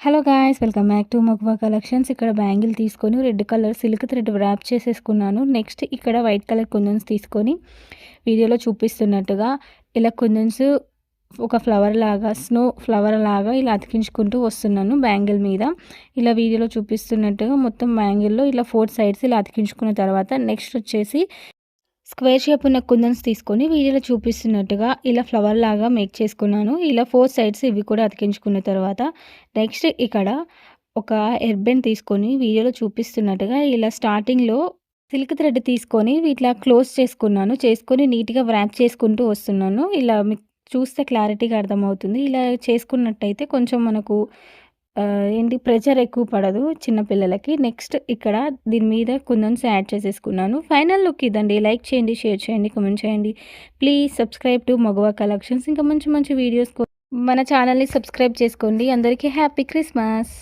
Hello guys! Welcome back to Maguva collections. ఇక్కడ bangle తీసుకొని red colour silk thread wrap చేసేసుకున్నాను. Next ఇక్కడ white colour కుందన్స్ తీసుకొని వీడియోలో చూపిస్తున్నట్టుగా ఇలా కుందన్స్ ఒక ఫ్లవర్ లాగా స్నో ఫ్లవర్ లాగా ఇలా అతికించుకుంటూ వస్తున్నాను బ్యాంగిల్ మీద. ఇలా వీడియోలో చూపిస్తున్నట్టుగా మొత్తం బ్యాంగిల్‌లో ఇలా 4 సైడ్స్ ఇలా అతికించుకున్న తర్వాత నెక్స్ట్ వచ్చేసి స్క్వేర్ షేప్ ఉన్న కుందన్స్ తీసుకొని వీడియోలో చూపిస్తున్నట్టుగా ఇలా ఫ్లవర్ లాగా మేక్ చేసుకున్నాను. ఇలా 4 సైడ్స్ ఇవి కూడా అతికించుకున్న తర్వాత నెక్స్ట్ ఇక్కడ ఒక హెయిర్ తీసుకొని వీడియోలో చూపిస్తున్నట్టుగా ఇలా స్టార్టింగ్‌లో సిల్క్ థ్రెడ్ తీసుకొని ఇట్లా క్లోజ్ చేసుకున్నాను. చేసుకొని నీట్‌గా వ్రాప్ చేసుకుంటూ వస్తున్నాను. ఇలా మీకు చూస్తే క్లారిటీగా అర్థమవుతుంది. ఇలా చేసుకున్నట్టయితే కొంచెం మనకు ఏంటి ప్రెషర్ ఎక్కువ పడదు చిన్న పిల్లలకి. నెక్స్ట్ ఇక్కడ దీని మీద కుందన్స్ యాడ్ చేసేసుకున్నాను. ఫైనల్ లుక్ ఇదండి. లైక్ చేయండి, షేర్ చేయండి, కామెంట్ చేయండి. Please subscribe to Maguva collections. ఇంకా మంచి మంచి వీడియోస్ మన ఛానల్‌ని సబ్స్క్రైబ్ చేసుకోండి. అందరికీ హ్యాపీ క్రిస్మస్.